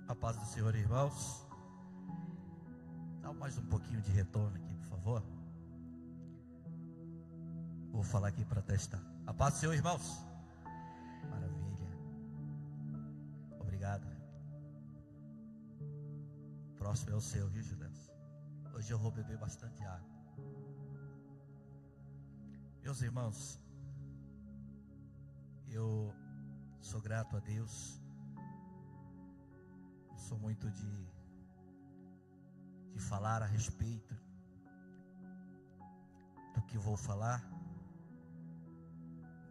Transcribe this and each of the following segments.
A paz do Senhor, irmãos. Dá mais um pouquinho de retorno aqui, por favor. Vou falar aqui para testar. A paz do Senhor, irmãos. Maravilha. Obrigado. Próximo é o seu, viu, Judas? Hoje eu vou beber bastante água. Meus irmãos, eu sou grato a Deus. Não sou muito de falar a respeito do que vou falar,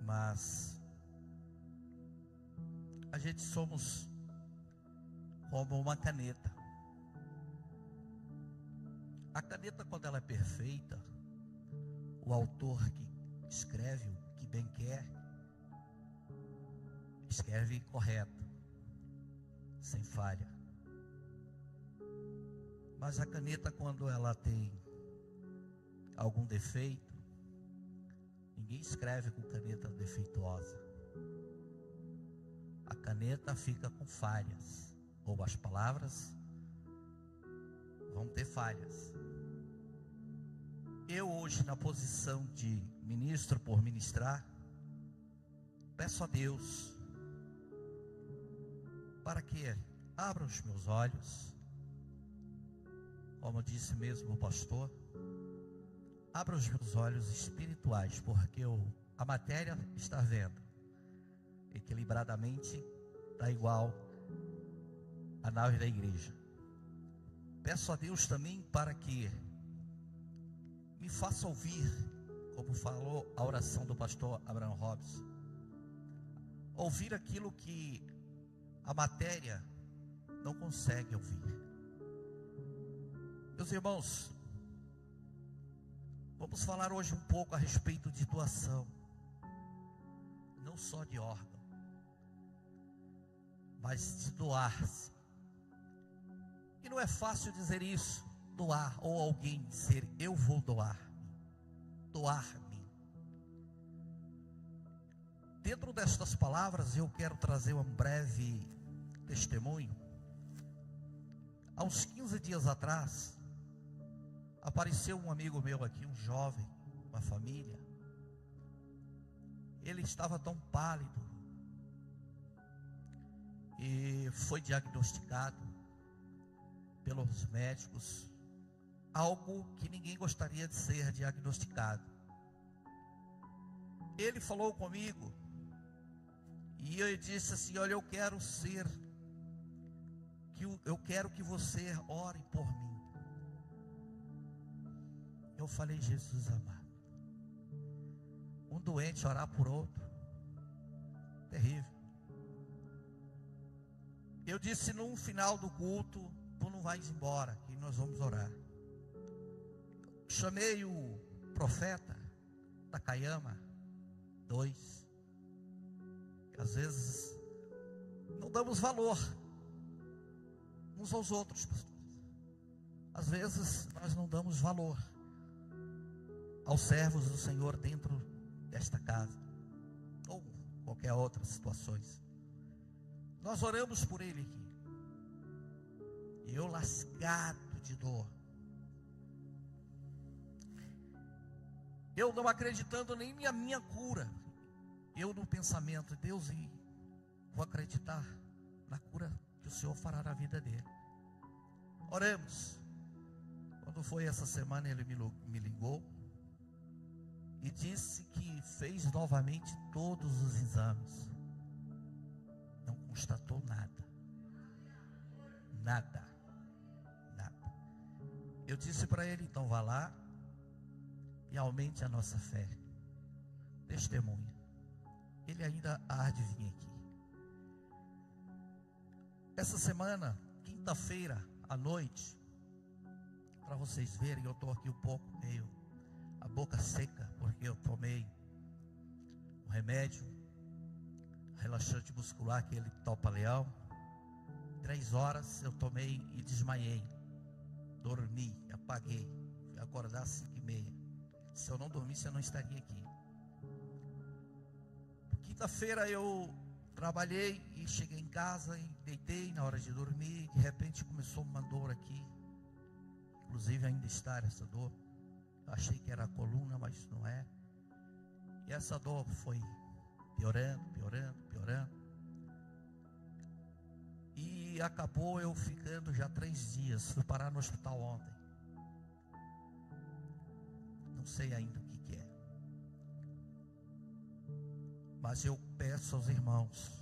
mas a gente somos como uma caneta. A caneta, quando ela é perfeita, o autor que escreve o que bem quer, escreve correto, sem falha. Mas a caneta, quando ela tem algum defeito, ninguém escreve com caneta defeituosa. A caneta fica com falhas, ou as palavras vão ter falhas. Eu hoje, na posição de ministro por ministrar, peço a Deus para que abra os meus olhos, como disse mesmo o pastor, abra os meus olhos espirituais, porque a matéria está vendo equilibradamente, está igual a nave da igreja. Peço a Deus também para que me faça ouvir, como falou a oração do pastor Abraham Robson, ouvir aquilo que a matéria não consegue ouvir. Meus irmãos, vamos falar hoje um pouco a respeito de doação, não só de órgão, mas de doar-se. E não é fácil dizer isso, doar, ou alguém dizer, eu vou doar-me. Dentro destas palavras eu quero trazer um breve testemunho. Há uns 15 dias atrás, apareceu um amigo meu aqui, um jovem, uma família. Ele estava tão pálido e foi diagnosticado pelos médicos algo que ninguém gostaria de ser diagnosticado. Ele falou comigo e eu disse assim: olha, eu quero que você ore por mim. Eu falei, Jesus amado, um doente orar por outro, terrível. Eu disse, no final do culto, tu não vais embora, que nós vamos orar. Chamei o profeta Takayama 2. Às vezes não damos valor uns aos outros, pastores. Às vezes nós não damos valor aos servos do Senhor dentro desta casa, ou qualquer outra situações. Nós oramos por ele aqui, e eu lascado de dor, eu não acreditando nem na minha cura, eu no pensamento, Deus, e vou acreditar na cura que o Senhor fará na vida dele. Oramos. Quando foi essa semana, ele me ligou e disse que fez novamente todos os exames, não constatou nada. Eu disse para ele, então vá lá e aumente a nossa fé, testemunha. Ele ainda há de vir aqui. Essa semana, quinta-feira à noite, para vocês verem, eu estou aqui um pouco meio a boca seca, porque eu tomei um remédio relaxante muscular, aquele Topaleão. 3 horas eu tomei e desmaiei, dormi, apaguei, fui acordar às 5h30. Se eu não dormisse, eu não estaria aqui. Quinta-feira eu Trabalhei e cheguei em casa e deitei na hora de dormir. De repente começou uma dor aqui. Inclusive ainda está essa dor. Eu achei que era a coluna, mas não é. E essa dor foi piorando. E acabou eu ficando já 3 dias. Fui parar no hospital ontem. Não sei ainda o que é. Mas eu peço aos irmãos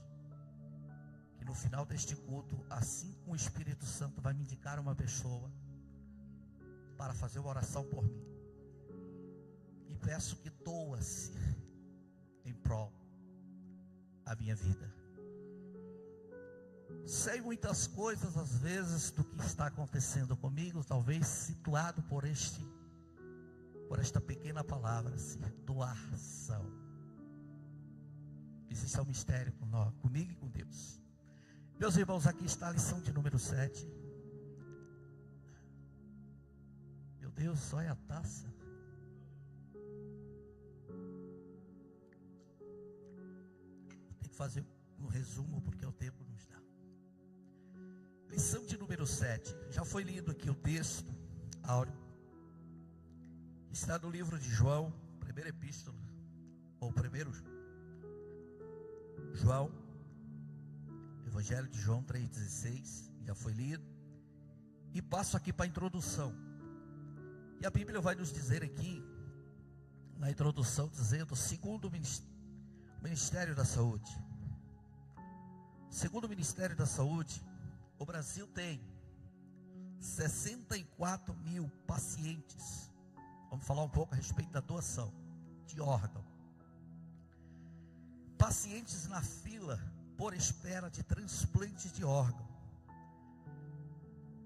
que no final deste culto, assim como o Espírito Santo vai me indicar uma pessoa para fazer uma oração por mim. E peço que doa-se em prol da minha vida. Sei muitas coisas às vezes do que está acontecendo comigo, talvez situado por esta pequena palavra, assim, doação. Existe um mistério comigo e com Deus. Meus irmãos, aqui está a lição de número 7. Meu Deus, olha a taça. Tem que fazer um resumo porque o tempo nos dá. Lição de número 7. Já foi lido aqui o texto áureo. Está no livro de João, primeira epístola, ou primeiro João, Evangelho de João 3,16, já foi lido. E passo aqui para a introdução. E a Bíblia vai nos dizer aqui, na introdução, dizendo, segundo o Ministério da Saúde. Segundo o Ministério da Saúde, o Brasil tem 64 mil pacientes. Vamos falar um pouco a respeito da doação de órgão. Pacientes na fila por espera de transplantes de órgão.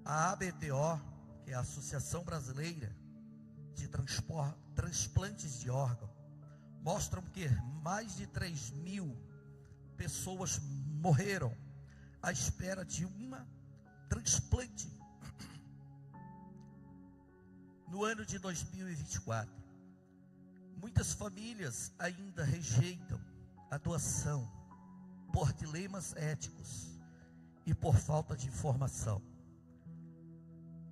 A ABTO, que é a Associação Brasileira de Transplantes de Órgão, mostram que mais de 3 mil pessoas morreram à espera de uma transplante no ano de 2024. Muitas famílias ainda rejeitam a doação por dilemas éticos e por falta de informação.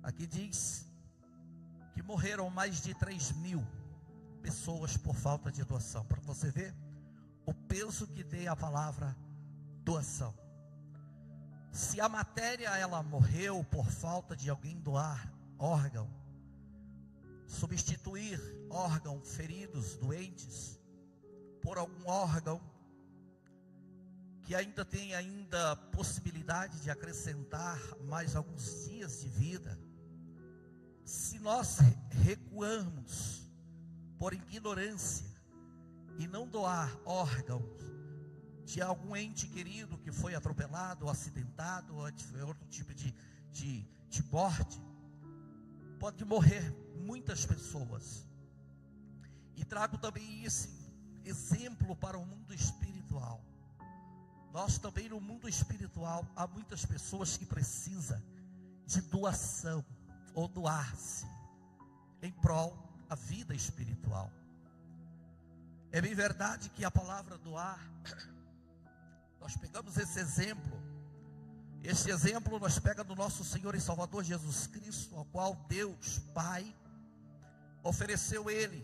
Aqui diz que morreram mais de 3 mil pessoas por falta de doação. Para você ver o peso que tem a palavra doação. Se a matéria ela morreu por falta de alguém doar órgão, substituir órgãos feridos, doentes, por algum órgão que ainda tem possibilidade de acrescentar mais alguns dias de vida. Se nós recuarmos por ignorância e não doar órgãos de algum ente querido que foi atropelado, ou acidentado, ou outro tipo de morte, pode morrer muitas pessoas. E trago também esse exemplo para o mundo espiritual. Nós também no mundo espiritual há muitas pessoas que precisam de doação ou doar-se em prol da vida espiritual. É bem verdade que a palavra doar, nós pegamos esse exemplo nós pegamos do nosso Senhor e Salvador Jesus Cristo, ao qual Deus Pai ofereceu Ele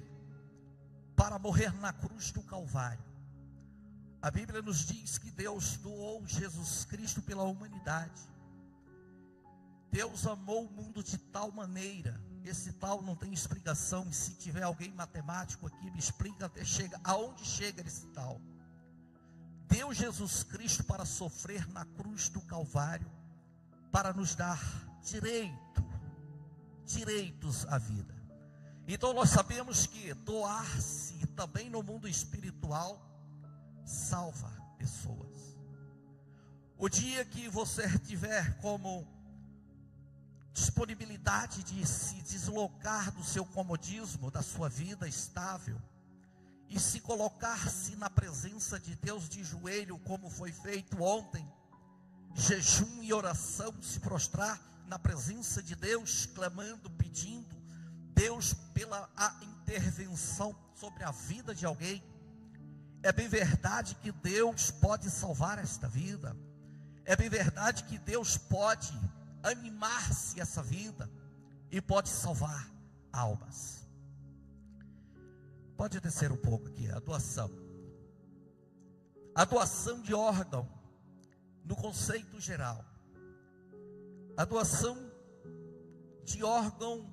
para morrer na cruz do Calvário. A Bíblia nos diz que Deus doou Jesus Cristo pela humanidade. Deus amou o mundo de tal maneira, esse tal não tem explicação, e se tiver alguém matemático aqui, me explica aonde chega esse tal. Deu Jesus Cristo para sofrer na cruz do Calvário, para nos dar direitos à vida. Então nós sabemos que doar-se também no mundo espiritual salva pessoas. O dia que você tiver como disponibilidade de se deslocar do seu comodismo, da sua vida estável, e se colocar-se na presença de Deus de joelho, como foi feito ontem, jejum e oração, se prostrar na presença de Deus, clamando, pedindo Deus pela a intervenção sobre a vida de alguém, É bem verdade que Deus pode salvar esta vida. É bem verdade que Deus pode animar-se essa vida e pode salvar almas. Pode descer um pouco aqui, a doação. A doação de órgão, no conceito geral. A doação de órgão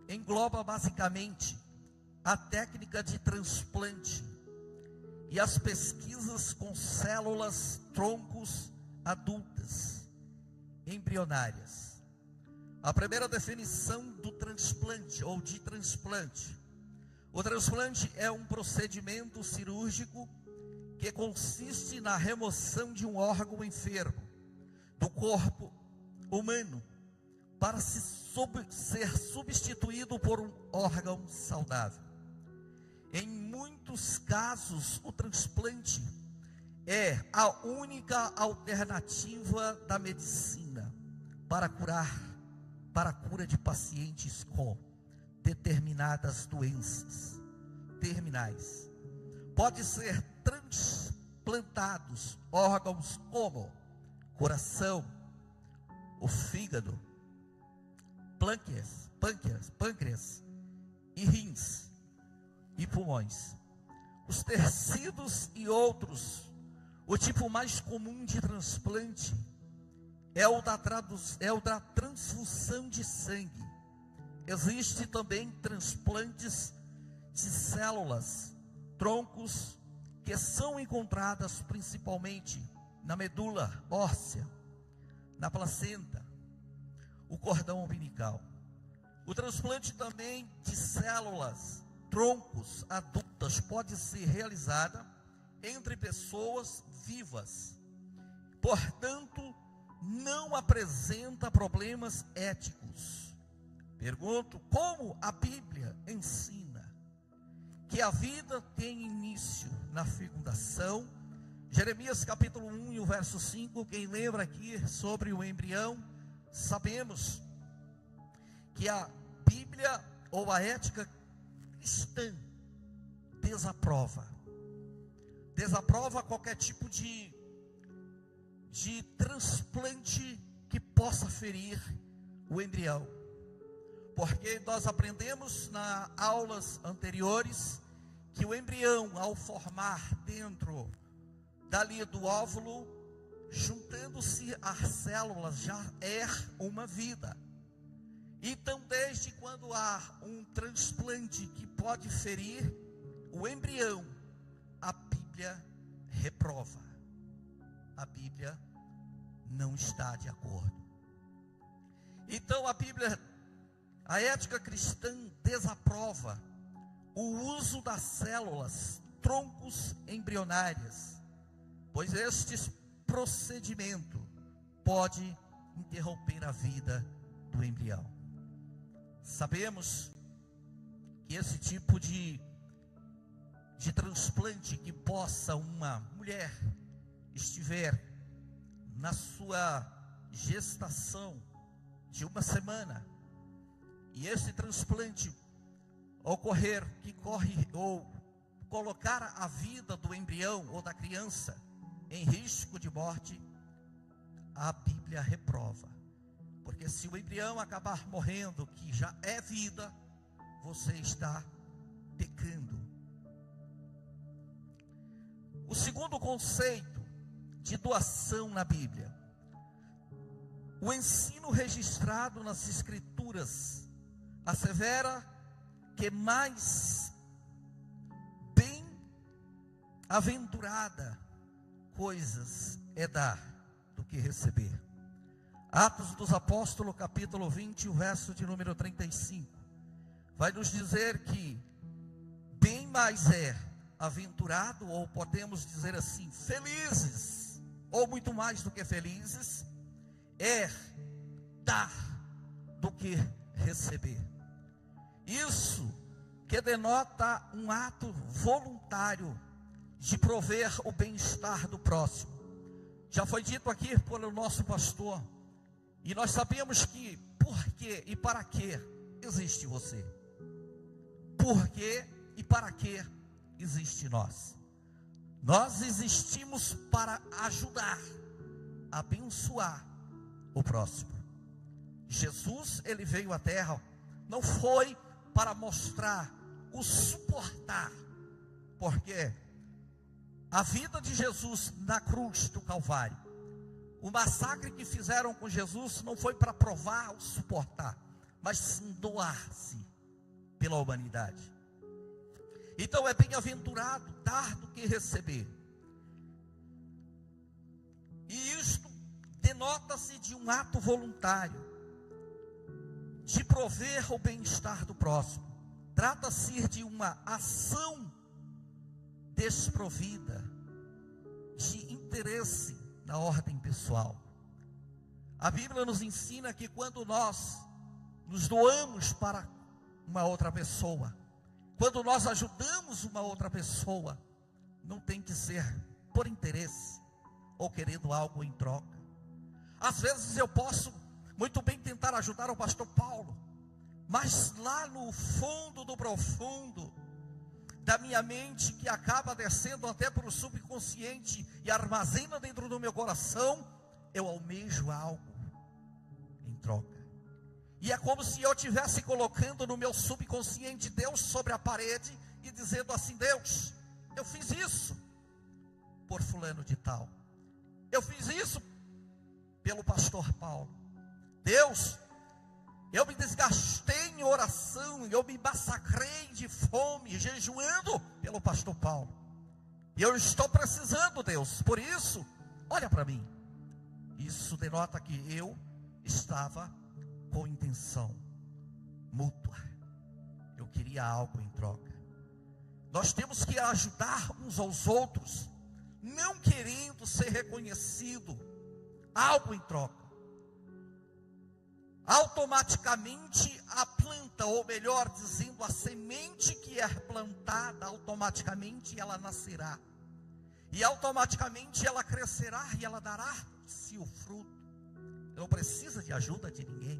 engloba basicamente a técnica de transplante e as pesquisas com células troncos adultas, embrionárias. A primeira definição do transplante ou de transplante. O transplante é um procedimento cirúrgico que consiste na remoção de um órgão enfermo do corpo humano para ser substituído por um órgão saudável. Em muitos casos, o transplante é a única alternativa da medicina para a cura de pacientes com determinadas doenças terminais. Pode ser transplantados órgãos como coração, o fígado, pâncreas e rins e pulmões. Os tecidos e outros. O tipo mais comum de transplante é o da transfusão de sangue. Existe também transplantes de células, troncos, que são encontradas principalmente na medula óssea, na placenta, o cordão umbilical. O transplante também de células, troncos adultas pode ser realizada entre pessoas vivas. Portanto, não apresenta problemas éticos. Pergunto, como a Bíblia ensina que a vida tem início na fecundação? Jeremias capítulo 1 e o verso 5, quem lembra aqui sobre o embrião, sabemos que a Bíblia ou a ética cristã desaprova qualquer tipo de transplante que possa ferir o embrião. Porque nós aprendemos nas aulas anteriores que o embrião, ao formar dentro dali do óvulo, juntando-se às células, já é uma vida. Então, desde quando há um transplante que pode ferir o embrião, a Bíblia reprova. A Bíblia não está de acordo. Então a ética cristã desaprova o uso das células, troncos embrionárias, pois este procedimento pode interromper a vida do embrião. Sabemos que esse tipo de transplante que possa uma mulher estiver na sua gestação de uma semana, e esse transplante colocar a vida do embrião ou da criança em risco de morte, a Bíblia reprova. Porque se o embrião acabar morrendo, que já é vida, você está pecando. O segundo conceito de doação na Bíblia, o ensino registrado nas Escrituras assevera que mais bem-aventurada coisas é dar do que receber. Atos dos Apóstolos, capítulo 20, o verso de número 35, vai nos dizer que bem mais é aventurado, ou podemos dizer assim, felizes, ou muito mais do que felizes, é dar do que receber. Isso que denota um ato voluntário de prover o bem-estar do próximo. Já foi dito aqui pelo nosso pastor, e nós sabemos que por que e para que existe você. Por que e para que existe nós. Nós existimos para ajudar, abençoar o próximo. Jesus, ele veio à terra, não foi para mostrar o suportar, porque a vida de Jesus na cruz do Calvário, o massacre que fizeram com Jesus não foi para provar ou suportar, mas sim doar-se pela humanidade. Então é bem-aventurado dar do que receber. E isto denota-se de um ato voluntário, de prover o bem-estar do próximo. Trata-se de uma ação desprovida de interesse na ordem pessoal. A Bíblia nos ensina que quando nós nos doamos para uma outra pessoa, quando nós ajudamos uma outra pessoa, não tem que ser por interesse ou querendo algo em troca. Às vezes eu posso muito bem tentar ajudar o pastor Paulo, mas lá no fundo do profundo da minha mente, que acaba descendo até para o subconsciente e armazena dentro do meu coração, eu almejo algo em troca. E é como se eu estivesse colocando no meu subconsciente Deus sobre a parede e dizendo assim: Deus, eu fiz isso por fulano de tal, eu fiz isso pelo pastor Paulo. Deus, eu me desgastei em oração, eu me massacrei de fome, jejuando pelo pastor Paulo, e eu estou precisando, Deus, por isso, olha para mim. Isso denota que eu estava com intenção mútua, eu queria algo em troca. Nós temos que ajudar uns aos outros, não querendo ser reconhecido, algo em troca. Automaticamente a planta, ou melhor dizendo, a semente que é plantada, automaticamente ela nascerá, e automaticamente ela crescerá e ela dará-se o fruto. Eu não preciso de ajuda de ninguém,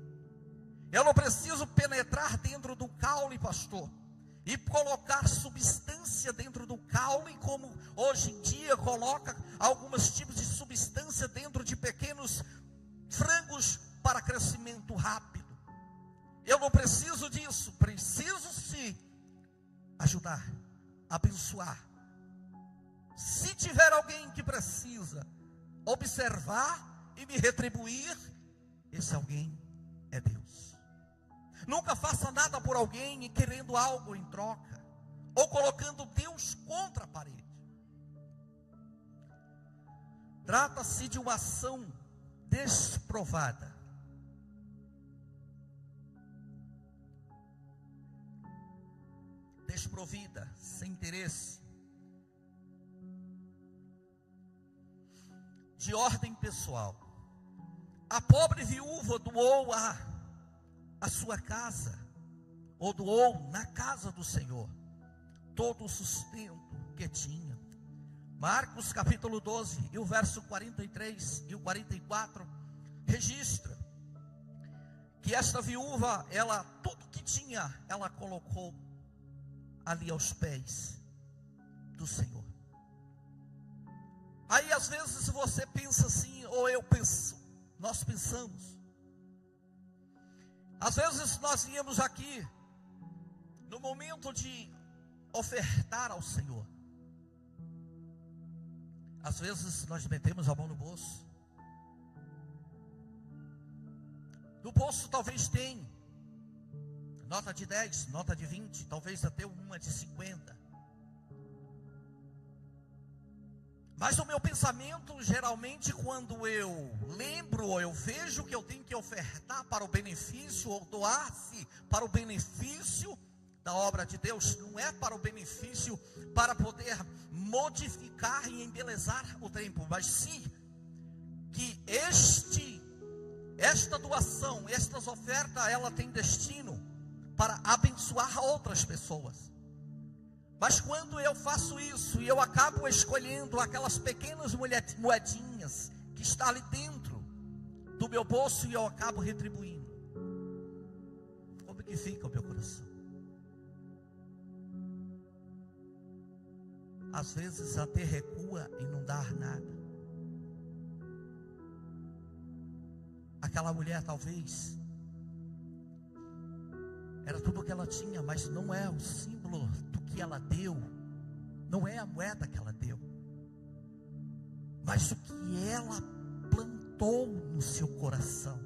eu não preciso penetrar dentro do caule, pastor, e colocar substância dentro do caule, como hoje em dia coloca alguns tipos de substância dentro de pequenos frangos para crescimento rápido. Eu não preciso disso, preciso sim ajudar, abençoar. Se tiver alguém que precisa observar e me retribuir, esse alguém é Deus. Nunca faça nada por alguém e querendo algo em troca, ou colocando Deus contra a parede. Trata-se de uma ação desprovada, desprovida, sem interesse, de ordem pessoal. A pobre viúva doou a sua casa, ou doou na casa do Senhor todo o sustento que tinha. Marcos capítulo 12 e o verso 43 e o 44 registra que esta viúva, ela, tudo que tinha, ela colocou ali aos pés do Senhor. Aí às vezes você pensa assim, ou eu penso, nós pensamos, às vezes nós viemos aqui no momento de ofertar ao Senhor, às vezes nós metemos a mão no bolso. No bolso talvez tem nota de 10, nota de 20, talvez até uma de 50. Mas o meu pensamento, geralmente, quando eu lembro ou eu vejo que eu tenho que ofertar para o benefício, ou doar-se para o benefício da obra de Deus, não é para o benefício, para poder modificar e embelezar o templo, mas sim que esta doação, estas ofertas, ela tem destino para abençoar outras pessoas. Mas quando eu faço isso e eu acabo escolhendo aquelas pequenas moedinhas que está ali dentro do meu bolso e eu acabo retribuindo, como que fica o meu coração? às vezes até recua em não dar nada. Aquela mulher talvez era tudo o que ela tinha, mas não é o símbolo do que ela deu, não é a moeda que ela deu, mas o que ela plantou no seu coração.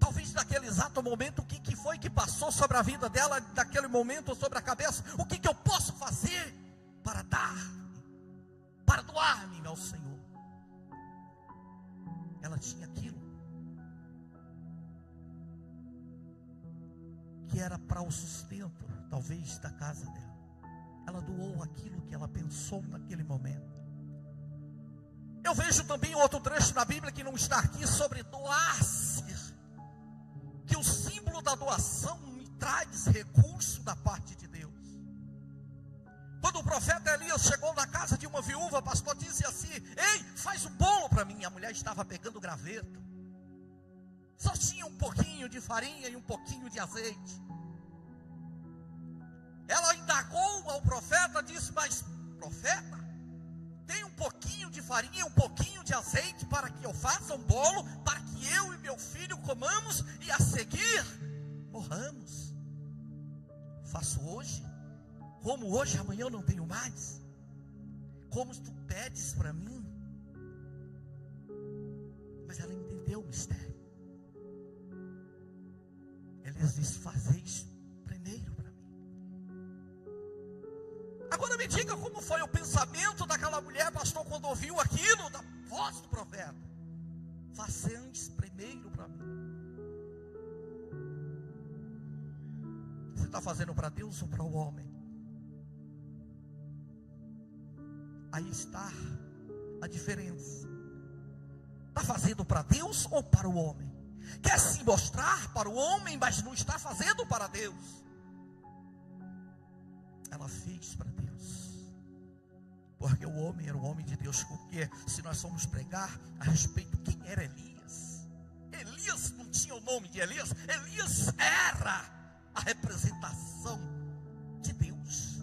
Talvez naquele exato momento, o que foi que passou sobre a vida dela, naquele momento, sobre a cabeça, o que eu posso fazer para dar, para doar-me ao Senhor? Ela tinha aquilo que era para o sustento, talvez, da casa dela. Ela doou aquilo que ela pensou naquele momento. Eu vejo também outro trecho na Bíblia que não está aqui, sobre doar-se, que o símbolo da doação me traz recurso da parte de Deus. Quando o profeta Elias chegou na casa de uma viúva, o pastor disse assim: ei, faz um bolo para mim. A mulher estava pegando graveto, só tinha um pouquinho de farinha e um pouquinho de azeite. Ela indagou ao profeta, disse: mas profeta, tem um pouquinho de farinha e um pouquinho de azeite para que eu faça um bolo, para que eu e meu filho comamos e a seguir morramos? Faço hoje, como hoje, amanhã eu não tenho mais. Como tu pedes para mim? Mas ela entendeu o mistério. Elias disse: fazeis primeiro para mim. Agora me diga como foi o pensamento daquela mulher, pastor, quando ouviu aquilo da voz do profeta: fazeis primeiro para mim. Você está fazendo para Deus ou para o homem? Aí está a diferença. Está fazendo para Deus ou para o homem? Quer se mostrar para o homem, mas não está fazendo para Deus. Ela fez para Deus, porque o homem era o homem de Deus. Porque se nós formos pregar a respeito de quem era Elias, Elias não tinha o nome de Elias. Elias era a representação de Deus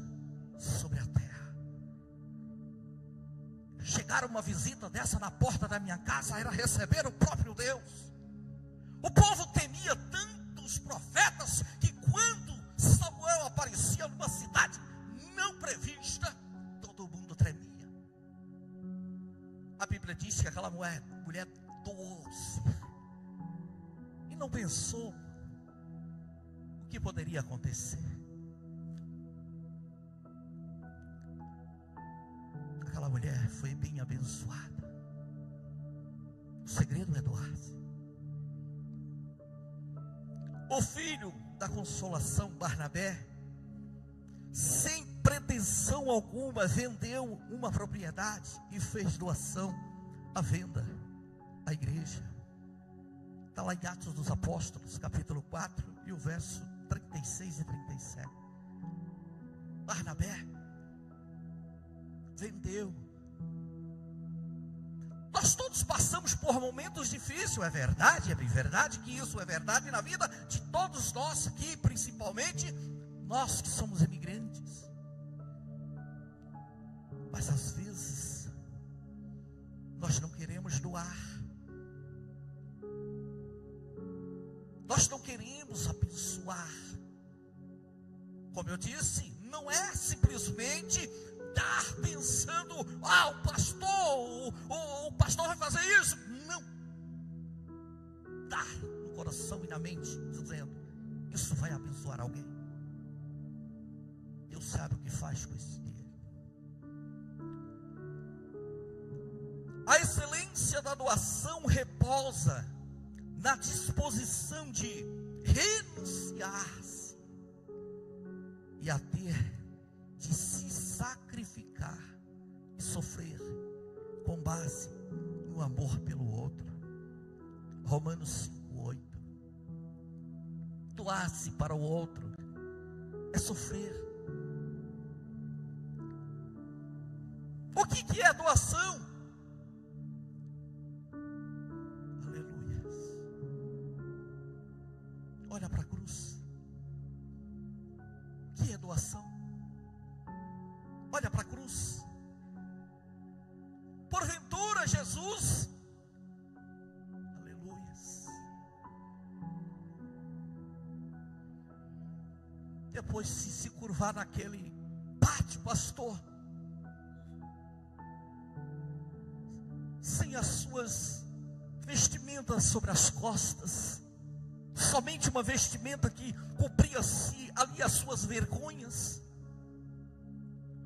sobre a terra. Chegar uma visita dessa na porta da minha casa era receber o próprio Deus. O povo temia tanto os profetas que quando Samuel aparecia numa cidade não prevista, todo mundo tremia. A Bíblia diz que aquela mulher doou-se e não pensou o que poderia acontecer. Aquela mulher foi bem abençoada. O segredo é doar-se. O filho da consolação, Barnabé, sem pretensão alguma, vendeu uma propriedade e fez doação à venda à igreja. Está lá em Atos dos Apóstolos, capítulo 4, e o verso 36 e 37. Barnabé vendeu. Nós todos passamos por momentos difíceis, é verdade que isso é verdade na vida de todos nós aqui, principalmente nós que somos imigrantes. Mas às vezes nós não queremos doar, nós não queremos abençoar. Como eu disse, não é simplesmente dar pensando: o pastor vai fazer isso. Não. Dar no coração e na mente, dizendo: isso vai abençoar alguém. Deus sabe o que faz com esse dinheiro. A excelência da doação repousa na disposição de renunciar-se e a ter de se sacrificar e sofrer com base no amor pelo outro. Romanos 5:8. Doar-se para o outro é sofrer. O que é doação? Aleluia. Olha para a cruz. O que é doação? cruz. Porventura Jesus, aleluias, depois de se curvar naquele pátio, pastor, sem as suas vestimentas sobre as costas, somente uma vestimenta que cobria-se ali as suas vergonhas.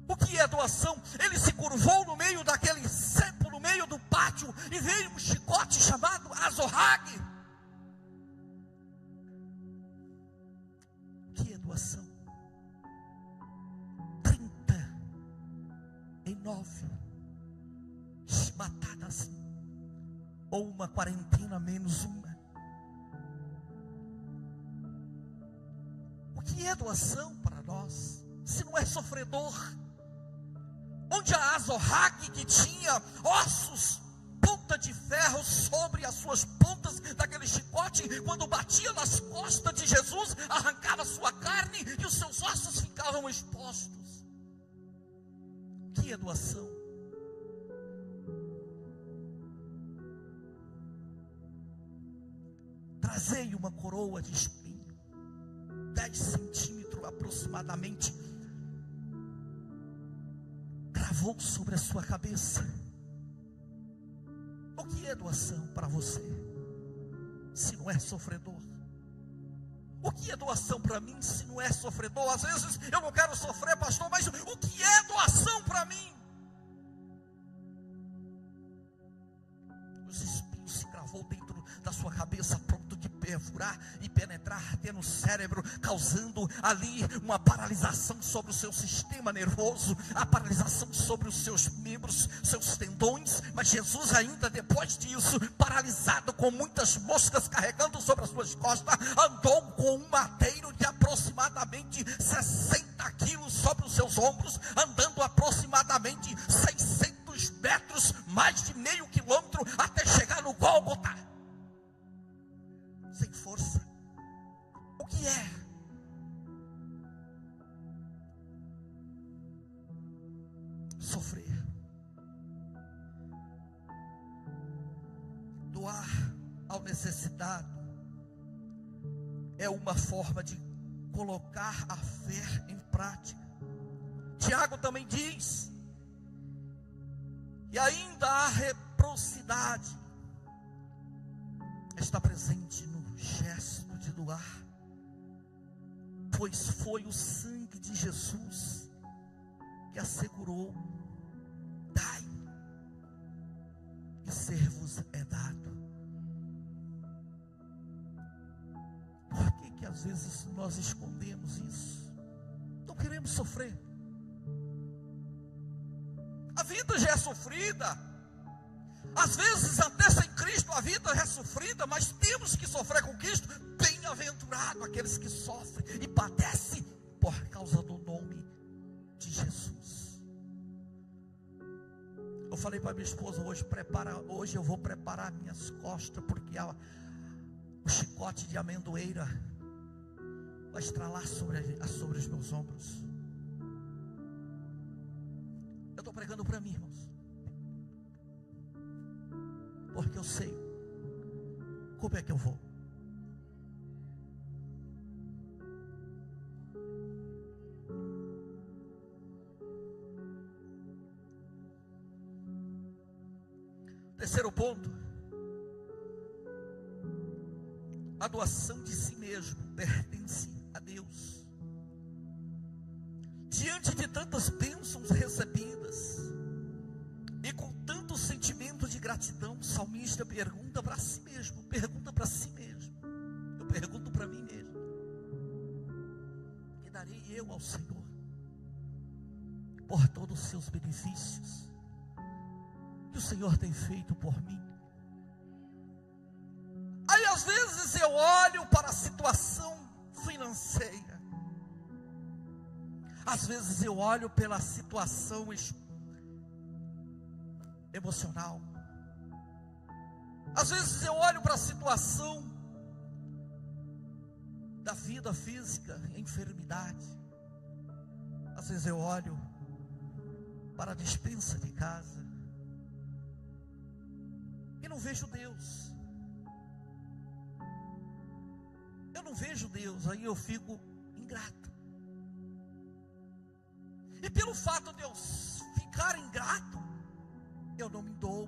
O que é doação? Ele se curvou no meio daquele cepo, no meio do pátio, e veio um chicote chamado azorrague. O que é doação? 39 matadas, ou uma quarentena menos uma. O que é doação para nós, se não é sofredor? Onde a azorrague, que tinha ossos, ponta de ferro sobre as suas pontas daquele chicote, quando batia nas costas de Jesus, arrancava sua carne e os seus ossos ficavam expostos. O que é doação? Trazei uma coroa de espinho, 10 centímetros aproximadamente, cravou sobre a sua cabeça. O que é doação para você, se não é sofredor? O que é doação para mim, se não é sofredor? Às vezes eu não quero sofrer, pastor, mas o que é doação para mim? Os espinhos se cravou dentro da sua cabeça, pronto de perfurar e penetrar até no cérebro, causando ali uma paralisação sobre o seu sistema nervoso, a paralisação sobre os seus membros, seus tendões. Mas Jesus, ainda depois disso, paralisado, com muitas moscas carregando sobre as suas costas, andou com um madeiro de aproximadamente 60 quilos sobre os seus ombros, andando aproximadamente 600 metros, mais de meio quilômetro, até chegar no Gólgota, sem força. O que é? Sofrer. Doar ao necessitado é uma forma de colocar a fé em prática. Tiago também diz: e ainda a reciprocidade está presente no gesto de doar, pois foi o sangue de Jesus que assegurou: dai e ser-vos é dado. Por que às vezes nós escondemos isso? Não queremos sofrer. A vida já é sofrida. Às vezes até sem Cristo a vida é sofrida, mas temos que sofrer com Cristo. Bem-aventurado aqueles que sofrem e padecem por causa do nome de Jesus. Eu falei para minha esposa hoje eu vou preparar minhas costas, porque o chicote de amendoeira vai estralar sobre os meus ombros. Eu estou pregando para mim, irmãos, porque eu sei como é que eu vou. Terceiro ponto: a doação de si mesmo pertence a Deus. Diante de tantas bênçãos recebidas e com tanto sentimento de gratidão, o salmista pergunta para si mesmo, eu pergunto para mim mesmo: que darei eu ao Senhor por todos os seus benefícios que o Senhor tem feito por mim? Aí às vezes eu olho para a situação financeira, às vezes eu olho pela situação emocional, às vezes eu olho para a situação da vida física, enfermidade, às vezes eu olho para a despensa de casa e não vejo Deus. Eu não vejo Deus, aí eu fico ingrato. E pelo fato de eu ficar ingrato, eu não me dou.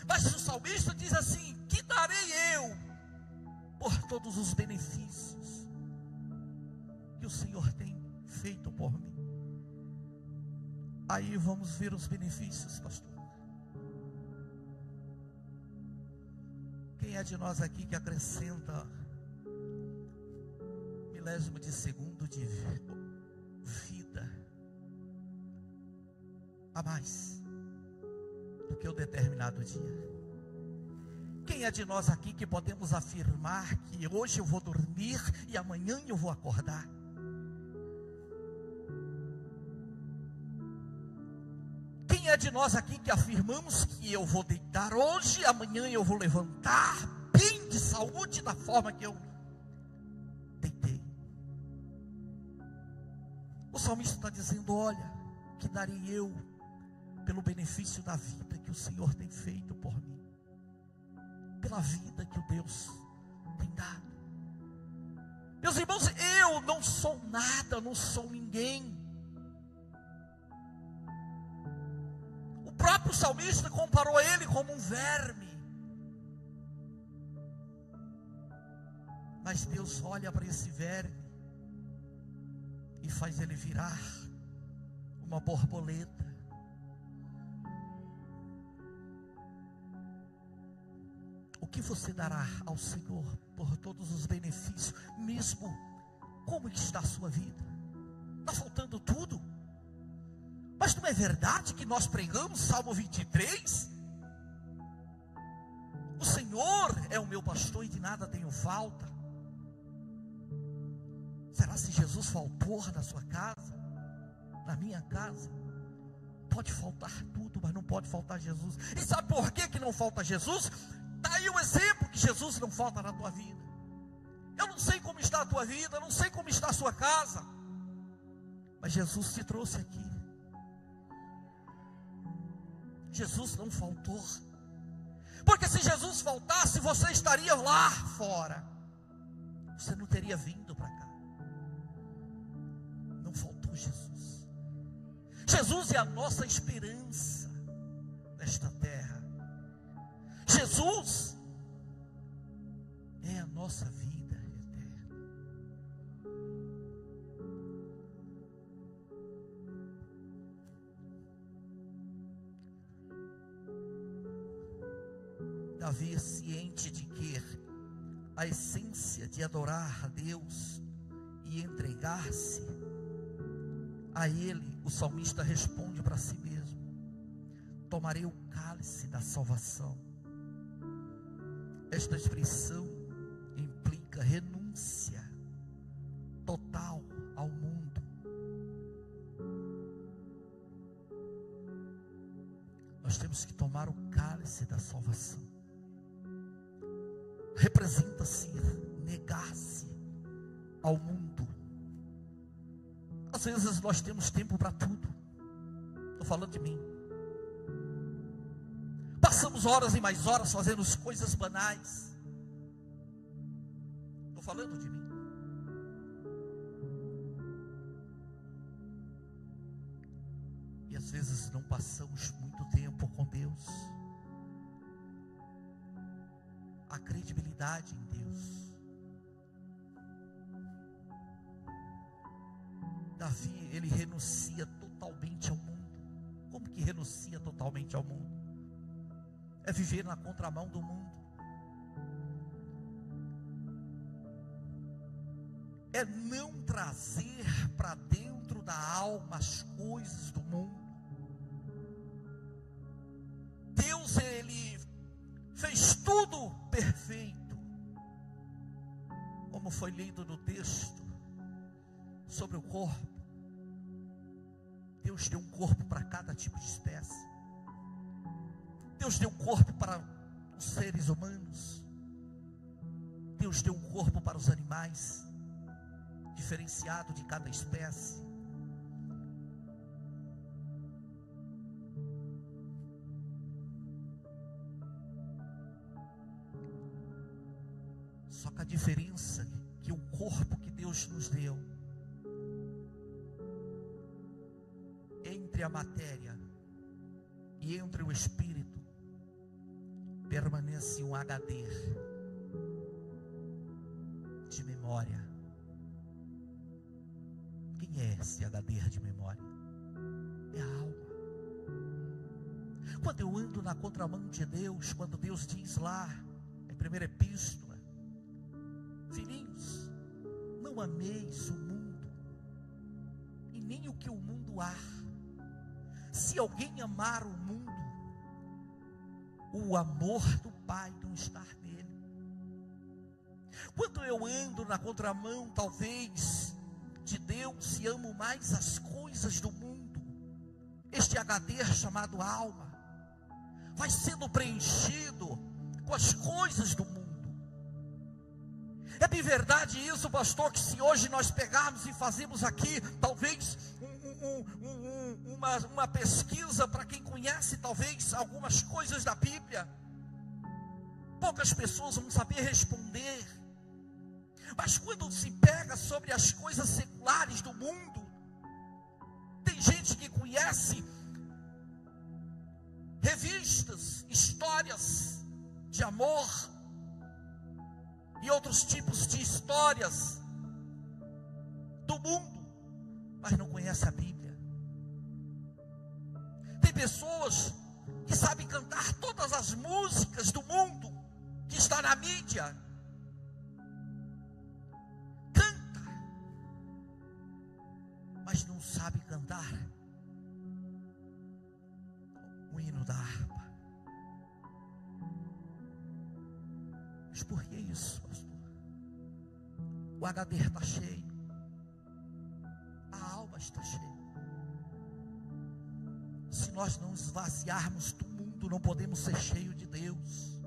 Mas o salmista diz assim: que darei eu por todos os benefícios que o Senhor tem feito por mim? Aí vamos ver os benefícios, pastor. Quem é de nós aqui que acrescenta milésimo de segundo de vida a mais do que o determinado dia? Quem é de nós aqui que podemos afirmar que hoje eu vou dormir e amanhã eu vou acordar? Quem é de nós aqui que afirmamos que eu vou deitar hoje, amanhã eu vou levantar bem de saúde da forma que eu deitei? O salmista está dizendo: olha, que darei eu pelo benefício da vida que o Senhor tem feito por mim, pela vida que o Deus tem dado. Meus irmãos, eu não sou nada, não sou ninguém. O próprio salmista comparou ele como um verme. Mas Deus olha para esse verme e faz ele virar uma borboleta. O que você dará ao Senhor por todos os benefícios, mesmo como está a sua vida? Está faltando tudo? Mas não é verdade que nós pregamos Salmo 23? O Senhor é o meu pastor e de nada tenho falta. Será se Jesus faltou na sua casa, na minha casa? Pode faltar tudo, mas não pode faltar Jesus. E sabe por que não falta Jesus? Está aí o exemplo que Jesus não falta na tua vida. Eu não sei como está a tua vida, eu não sei como está a sua casa, mas Jesus te trouxe aqui. Jesus não faltou. Porque se Jesus faltasse, você estaria lá fora. Você não teria vindo para cá. Não faltou Jesus. Jesus é a nossa esperança nesta terra. Jesus é a nossa vida eterna. Davi é ciente de que a essência de adorar a Deus e entregar-se a Ele, o salmista responde para si mesmo: tomarei o cálice da salvação. Esta expressão implica renúncia total ao mundo. Nós temos que tomar o cálice da salvação. Representa-se negar-se ao mundo. Às vezes nós temos tempo para tudo. Estou falando de mim. Passamos horas e mais horas fazendo coisas banais. Estou falando de mim. E às vezes não passamos muito tempo com Deus. A credibilidade em Deus. Davi, ele renuncia totalmente ao mundo. Como que renuncia totalmente ao mundo? É viver na contramão do mundo. É não trazer para dentro da alma as coisas do mundo. Deus, Ele fez tudo perfeito. Como foi lido no texto sobre o corpo. Deus deu um corpo para cada tipo de espécie. Deus deu um corpo para os seres humanos. Deus deu um corpo para os animais, diferenciado de cada espécie. Só que a diferença é que o corpo que Deus nos deu, entre a matéria e entre o espírito, permanece um HD de memória. Quem é esse HD de memória? É a alma. Quando eu ando na contramão de Deus, quando Deus diz lá, em 1ª Epístola, filhinhos, não ameis o mundo, e nem o que o mundo há. Se alguém amar o mundo, o amor do Pai não está nele. Quando eu ando na contramão, talvez, de Deus, e amo mais as coisas do mundo, este HD chamado alma vai sendo preenchido com as coisas do mundo. É de verdade isso, pastor, que se hoje nós pegarmos e fazemos aqui, talvez uma pesquisa para quem conhece talvez algumas coisas da Bíblia, poucas pessoas vão saber responder. Mas quando se pega sobre as coisas seculares do mundo, tem gente que conhece revistas, histórias de amor e outros tipos de histórias do mundo, mas não conhece a Bíblia. Tem pessoas que sabem cantar todas as músicas do mundo que está na mídia, canta, mas não sabe cantar o hino da harpa. Mas por que isso, pastor? O HD está cheio, a alma está cheia. Se nós não esvaziarmos do mundo, não podemos ser cheios de Deus.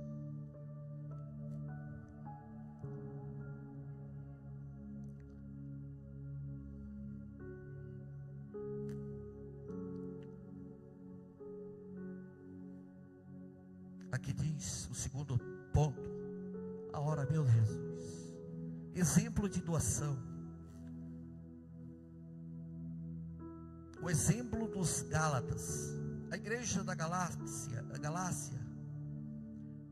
Aqui diz o segundo ponto. A hora, meu Jesus, exemplo de doação. O exemplo dos Gálatas. A igreja da Galácia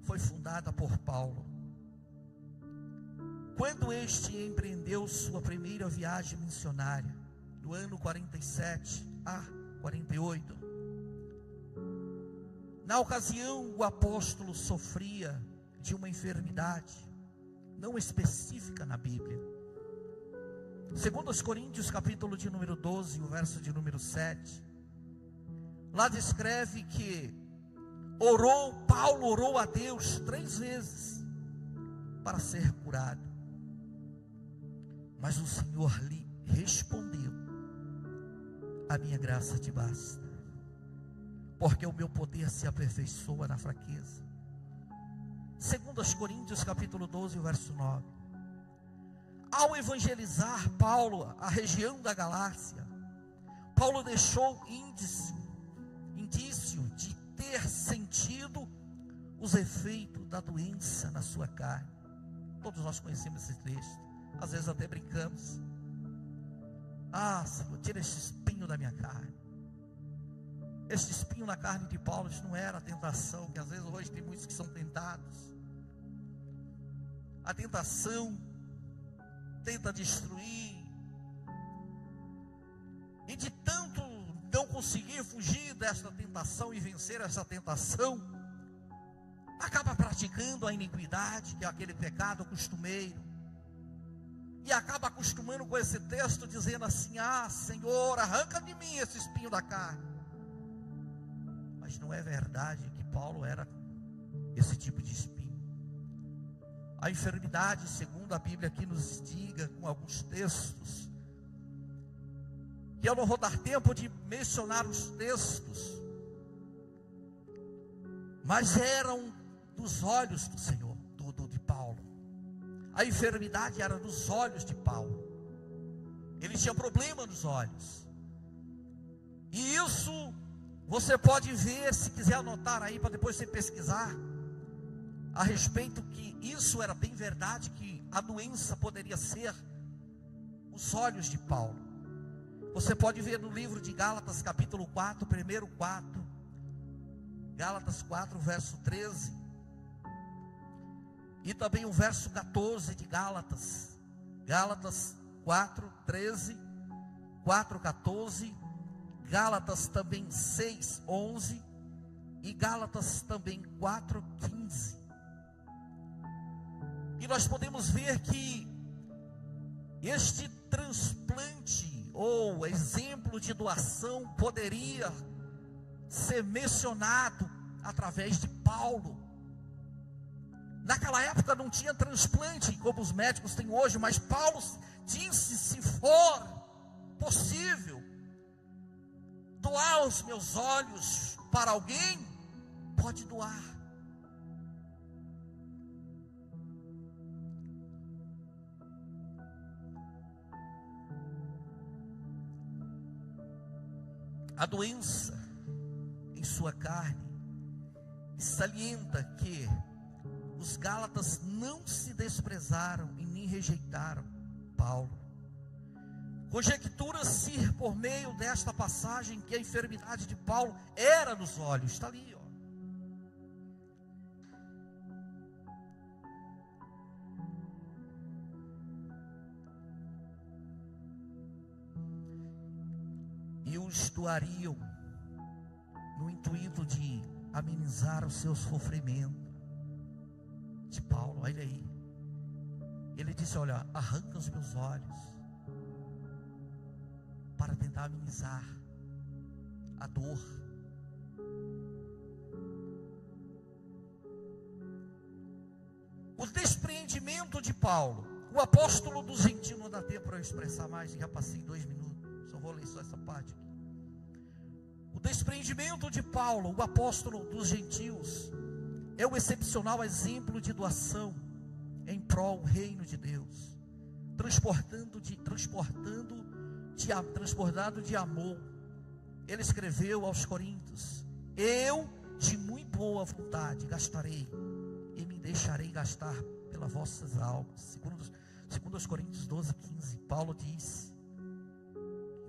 foi fundada por Paulo. Quando este empreendeu sua primeira viagem missionária, no ano 47 a 48, na ocasião o apóstolo sofria de uma enfermidade não específica na Bíblia. Segundo os Coríntios, capítulo de número 12, o verso de número 7, lá descreve que Paulo orou a Deus 3 vezes para ser curado, mas o Senhor lhe respondeu: a minha graça te basta, porque o meu poder se aperfeiçoa na fraqueza. Segundo os Coríntios, capítulo 12, o verso 9. Ao evangelizar Paulo a região da Galácia, Paulo deixou indício de ter sentido os efeitos da doença na sua carne. Todos nós conhecemos esse texto, às vezes até brincamos: ah, Senhor, tira esse espinho da minha carne. Esse espinho na carne de Paulo, isso não era a tentação, que às vezes hoje tem muitos que são tentados. A tentação tenta destruir, e de tanto não conseguir fugir desta tentação e vencer essa tentação, acaba praticando a iniquidade, que é aquele pecado costumeiro, e acaba acostumando com esse texto, dizendo assim: ah, Senhor, arranca de mim esse espinho da carne. Mas não é verdade que Paulo era esse tipo de espinho. A enfermidade, segundo a Bíblia aqui nos diga, com alguns textos, que eu não vou dar tempo de mencionar os textos, mas eram dos olhos do Senhor, de Paulo. A enfermidade era dos olhos de Paulo. Ele tinha problema nos olhos. E isso você pode ver, se quiser anotar aí, para depois você pesquisar. a respeito que isso era bem verdade, que a doença poderia ser os olhos de Paulo. Você pode ver no livro de Gálatas, capítulo 4, primeiro 4, Gálatas 4, verso 13, e também o verso 14 de Gálatas, Gálatas 4, 13, 4, 14, Gálatas também 6, 11, e Gálatas também 4, 15. E nós podemos ver que este transplante ou exemplo de doação poderia ser mencionado através de Paulo. Naquela época não tinha transplante como os médicos têm hoje, mas Paulo disse: se for possível doar os meus olhos para alguém, pode doar. A doença em sua carne salienta que os Gálatas não se desprezaram e nem rejeitaram Paulo. Conjectura-se por meio desta passagem que a enfermidade de Paulo era nos olhos. Está ali, ó. E os doariam no intuito de amenizar o seu sofrimento. De Paulo, olha aí. Ele disse: olha, arranca os meus olhos, para tentar amenizar a dor. O despreendimento de Paulo, o apóstolo dos gentios, não dá tempo para eu expressar mais, já passei 2 minutos, só vou ler só essa parte aqui. O despreendimento de Paulo, o apóstolo dos gentios, é um excepcional exemplo de doação em prol do reino de Deus, transportado de amor. Ele escreveu aos Coríntios: eu de muito boa vontade gastarei e me deixarei gastar pelas vossas almas. Segundo os Coríntios 12, 15, Paulo diz: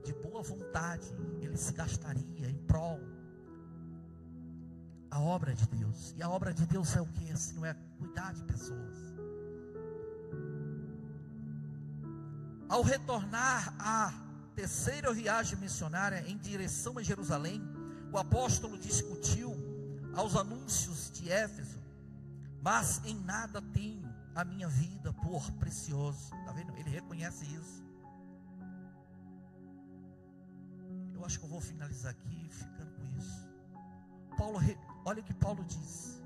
de boa vontade ele se gastaria em prol a obra de Deus. E a obra de Deus é o que? Se não é cuidar de pessoas. Ao retornar à terceira viagem missionária em direção a Jerusalém, o apóstolo discutiu aos anúncios de Éfeso: mas em nada tenho a minha vida por precioso. Está vendo? Ele reconhece isso. Eu acho que eu vou finalizar aqui ficando com isso. Olha o que Paulo diz.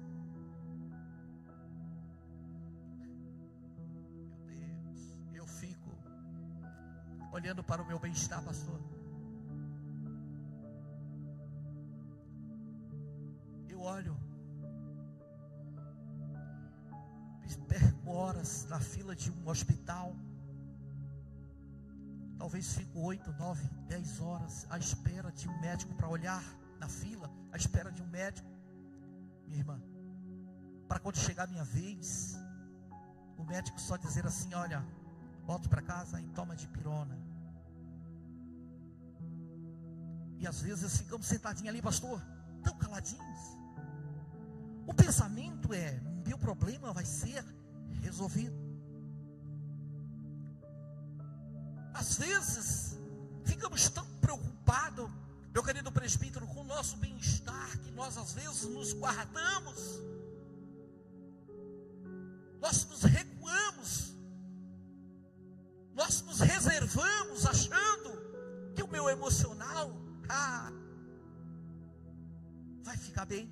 Meu Deus, eu fico olhando para o meu bem-estar, pastor. Eu olho, perco horas na fila de um hospital. Talvez fico 8, 9, 10 horas à espera de um médico para olhar na fila, à espera de um médico, minha irmã, para quando chegar a minha vez, o médico só dizer assim: olha, volta para casa e toma dipirona. E às vezes ficamos sentadinhos ali, pastor, tão caladinhos. O pensamento é: meu problema vai ser resolvido. Às vezes ficamos tão preocupados, meu querido presbítero, com o nosso bem-estar, que nós às vezes nos guardamos, nós nos recuamos, nós nos reservamos, achando que o meu emocional vai ficar bem.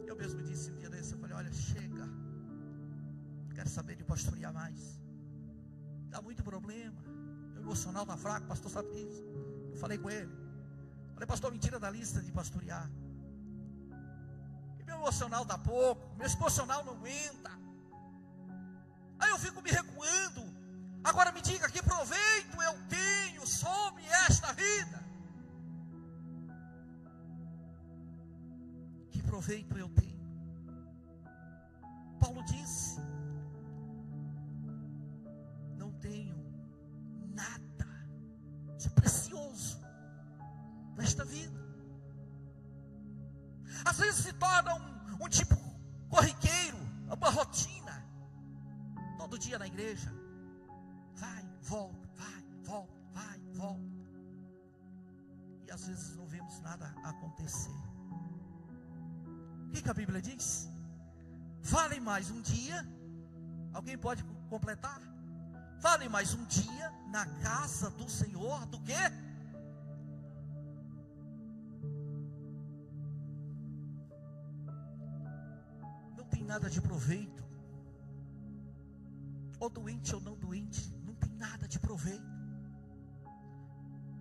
Eu mesmo disse um dia desse, eu falei: olha, chega, não quero saber de pastorear mais, dá muito problema, meu emocional está fraco, o pastor sabe disso. Eu falei com ele, falei: pastor, me tira da lista de pastorear, e meu emocional dá pouco, meu emocional não aguenta, aí eu fico me recuando. Agora me diga, que proveito eu tenho sobre esta vida? proveito eu tenho? Paulo disse: não tenho nada de precioso nesta vida. Às vezes se torna um tipo corriqueiro, uma rotina. Todo dia na igreja, vai, volta, vai, volta, vai, volta. E às vezes não vemos nada acontecer. O que a Bíblia diz? Vale mais um dia. Alguém pode completar? Vale mais um dia na casa do Senhor do que não tem nada de proveito, ou doente ou não doente, não tem nada de proveito.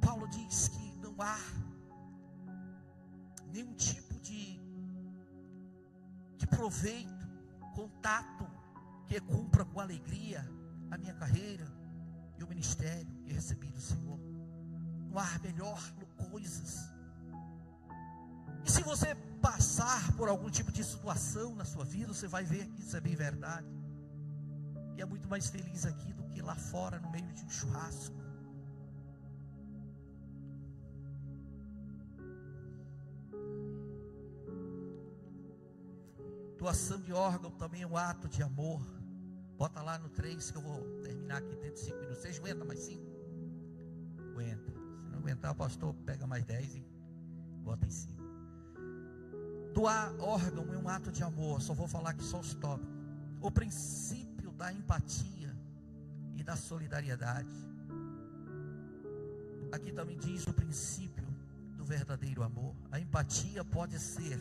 Paulo diz que não há nenhum tipo de proveito, contato que cumpra com alegria a minha carreira e o ministério que recebi do Senhor. Não há melhor coisas. E se você passar por algum tipo de situação na sua vida, você vai ver que isso é bem verdade. E é muito mais feliz aqui do que lá fora, no meio de um churrasco. Doação de órgão também é um ato de amor. Bota lá no 3 que eu vou terminar aqui dentro de 5 minutos. Vocês aguentam mais 5? Aguenta. Se não aguentar, o pastor pega mais 10 e bota em cima. Doar órgão é um ato de amor. Só vou falar aqui só os tópicos. O princípio da empatia e da solidariedade. Aqui também diz o princípio do verdadeiro amor. A empatia pode ser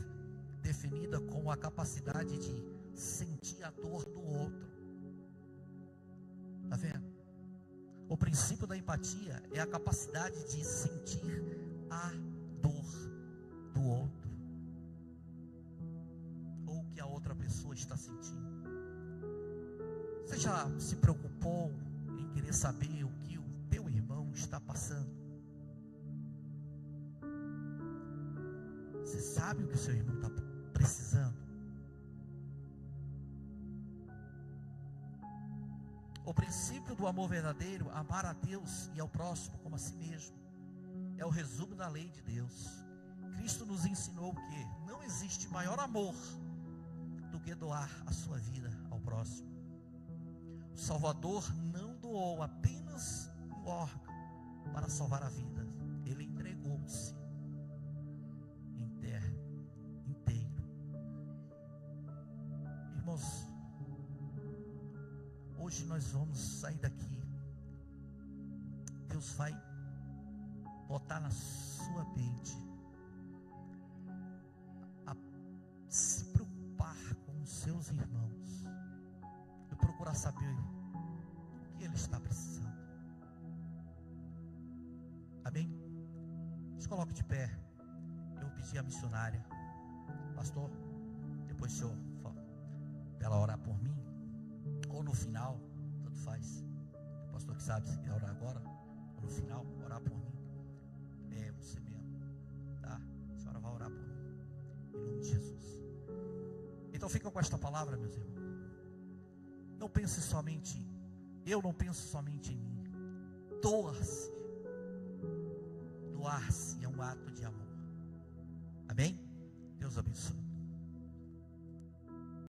definida como a capacidade de sentir a dor do outro. Está vendo? O princípio da empatia é a capacidade de sentir a dor do outro, ou o que a outra pessoa está sentindo. Você já se preocupou em querer saber o que o teu irmão está passando? Você sabe o que o seu irmão está precisando? O princípio do amor verdadeiro, amar a Deus e ao próximo como a si mesmo, é o resumo da lei de Deus. Cristo nos ensinou que não existe maior amor do que doar a sua vida ao próximo. O Salvador não doou apenas um órgão para salvar a vida. Ele entregou-se inteiro. Irmãos, hoje nós vamos sair daqui. Deus vai botar na sua mente a se preocupar com os seus irmãos e procurar saber o que ele está precisando. Amém? Se coloque de pé. Eu vou pedir à missionária, pastor, depois o senhor ela orar por mim, ou no final, tanto faz. O pastor que sabe se quer orar agora ou no final, orar por mim. É você mesmo, tá? A senhora vai orar por mim, em nome de Jesus. Então fica com esta palavra, meus irmãos. Não pense somente, eu não penso somente em mim. Doa-se. Doar-se é um ato de amor. Amém? Deus abençoe.